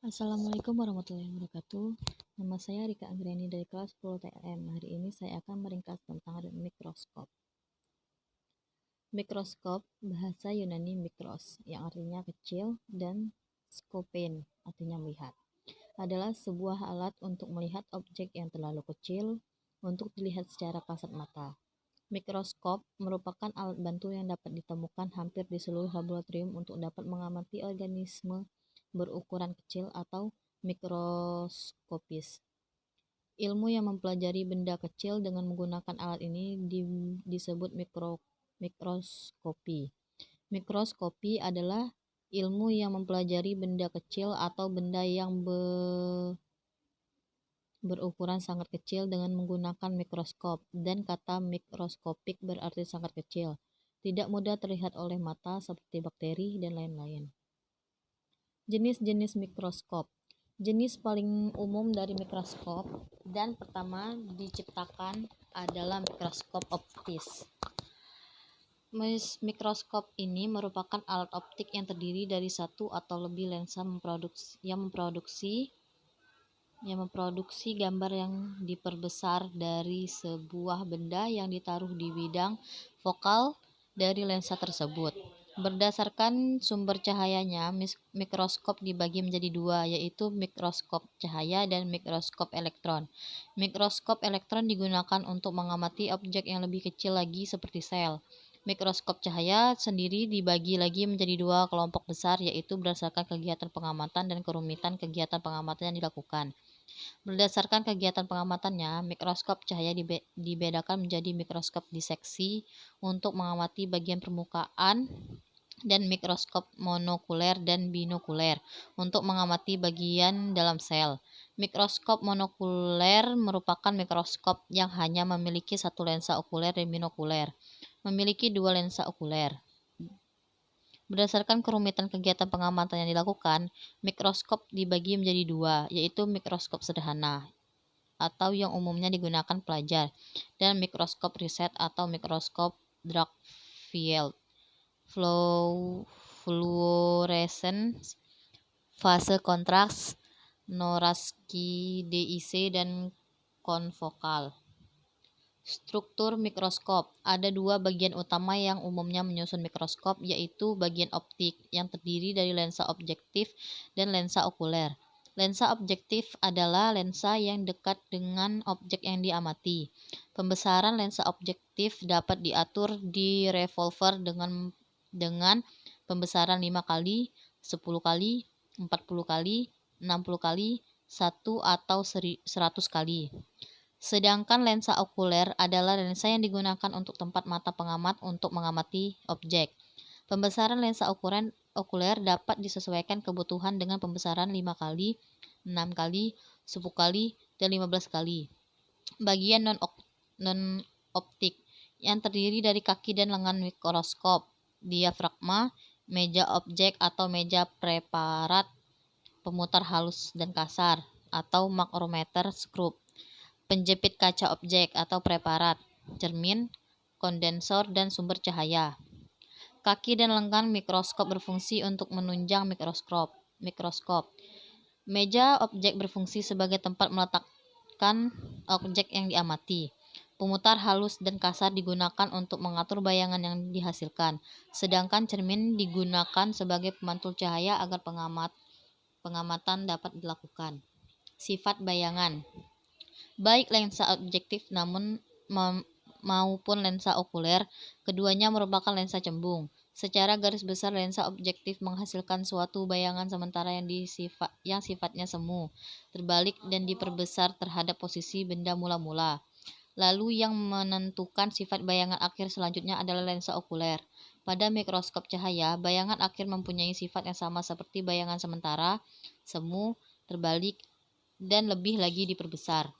Assalamualaikum warahmatullahi wabarakatuh. Nama saya Rika Anggreni dari kelas 10 TLM. Hari ini saya akan meringkas tentang mikroskop. Mikroskop, bahasa Yunani mikros, yang artinya kecil, dan skopein, artinya melihat, adalah sebuah alat untuk melihat objek yang terlalu kecil untuk dilihat secara kasat mata. Mikroskop merupakan alat bantu yang dapat ditemukan hampir di seluruh laboratorium untuk dapat mengamati organisme berukuran kecil atau mikroskopis. Ilmu yang mempelajari benda kecil dengan menggunakan alat ini disebut mikroskopi. Mikroskopi adalah ilmu yang mempelajari benda kecil atau benda yang berukuran sangat kecil dengan menggunakan mikroskop, dan kata mikroskopik berarti sangat kecil, tidak mudah terlihat oleh mata seperti bakteri dan lain-lain. Jenis-jenis mikroskop. Jenis paling umum dari mikroskop dan pertama diciptakan adalah mikroskop optis. Mikroskop ini merupakan alat optik yang terdiri dari satu atau lebih lensa yang memproduksi gambar yang diperbesar dari sebuah benda yang ditaruh di bidang fokal dari lensa tersebut. Berdasarkan sumber cahayanya, mikroskop dibagi menjadi dua, yaitu mikroskop cahaya dan mikroskop elektron. Mikroskop elektron digunakan untuk mengamati objek yang lebih kecil lagi seperti sel. Mikroskop cahaya sendiri dibagi lagi menjadi dua kelompok besar, yaitu berdasarkan kegiatan pengamatan dan kerumitan kegiatan pengamatan yang dilakukan. Berdasarkan kegiatan pengamatannya, mikroskop cahaya dibedakan menjadi mikroskop diseksi untuk mengamati bagian permukaan dan mikroskop monokuler dan binokuler untuk mengamati bagian dalam sel. Mikroskop monokuler merupakan mikroskop yang hanya memiliki satu lensa okuler dan binokuler, memiliki dua lensa okuler. Berdasarkan kerumitan kegiatan pengamatan yang dilakukan, mikroskop dibagi menjadi dua, yaitu mikroskop sederhana atau yang umumnya digunakan pelajar, dan mikroskop riset atau mikroskop dark field, fluorescence, fase kontras, Norsky, DIC, dan konfokal. Struktur mikroskop. Ada dua bagian utama yang umumnya menyusun mikroskop, yaitu bagian optik yang terdiri dari lensa objektif dan lensa okuler. Lensa objektif adalah lensa yang dekat dengan objek yang diamati. Pembesaran lensa objektif dapat diatur di revolver dengan pembesaran 5 kali, 10 kali, 40 kali, 60 kali, 1 atau 100 kali. Sedangkan lensa okuler adalah lensa yang digunakan untuk tempat mata pengamat untuk mengamati objek. Pembesaran lensa okuler dapat disesuaikan kebutuhan dengan pembesaran 5 kali, 6 kali, 10 kali, dan 15 kali. Bagian non-optik yang terdiri dari kaki dan lengan mikroskop, diafragma, meja objek atau meja preparat, pemutar halus dan kasar atau makrometer skrup, penjepit kaca objek atau preparat, cermin, kondensor, dan sumber cahaya. Kaki dan lengan mikroskop berfungsi untuk menunjang mikroskop. Meja objek berfungsi sebagai tempat meletakkan objek yang diamati. Pemutar halus dan kasar digunakan untuk mengatur bayangan yang dihasilkan, sedangkan cermin digunakan sebagai pemantul cahaya agar pengamatan dapat dilakukan. Sifat bayangan. Baik lensa objektif maupun lensa okuler, keduanya merupakan lensa cembung. Secara garis besar, lensa objektif menghasilkan suatu bayangan sementara yang sifatnya semu, terbalik, dan diperbesar terhadap posisi benda mula-mula. Lalu yang menentukan sifat bayangan akhir selanjutnya adalah lensa okuler. Pada mikroskop cahaya, bayangan akhir mempunyai sifat yang sama seperti bayangan sementara, semu, terbalik, dan lebih lagi diperbesar.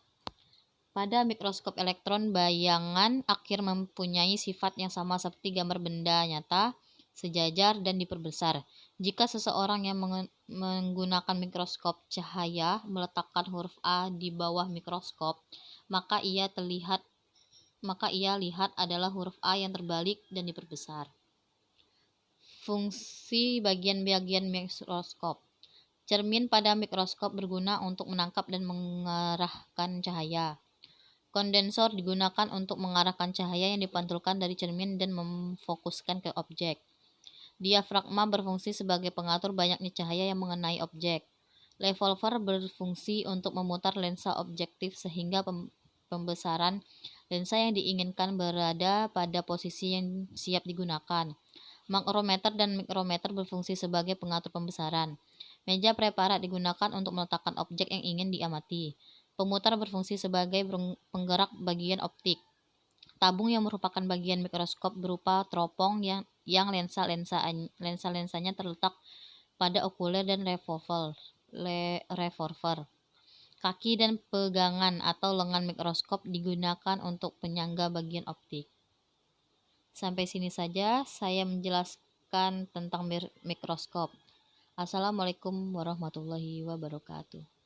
Pada mikroskop elektron, bayangan akhir mempunyai sifat yang sama seperti gambar benda nyata, sejajar, dan diperbesar. Jika seseorang yang menggunakan mikroskop cahaya meletakkan huruf A di bawah mikroskop, maka ia lihat adalah huruf A yang terbalik dan diperbesar. Fungsi bagian-bagian mikroskop. Cermin pada mikroskop berguna untuk menangkap dan mengarahkan cahaya. Kondensor digunakan untuk mengarahkan cahaya yang dipantulkan dari cermin dan memfokuskan ke objek. Diafragma berfungsi sebagai pengatur banyaknya cahaya yang mengenai objek. Revolver berfungsi untuk memutar lensa objektif sehingga pembesaran lensa yang diinginkan berada pada posisi yang siap digunakan. Makrometer dan mikrometer berfungsi sebagai pengatur pembesaran. Meja preparat digunakan untuk meletakkan objek yang ingin diamati. Pemutar berfungsi sebagai penggerak bagian optik. Tabung yang merupakan bagian mikroskop berupa teropong yang lensa-lensanya terletak pada okuler dan revolver. Kaki dan pegangan atau lengan mikroskop digunakan untuk penyangga bagian optik. Sampai sini saja saya menjelaskan tentang mikroskop. Assalamualaikum warahmatullahi wabarakatuh.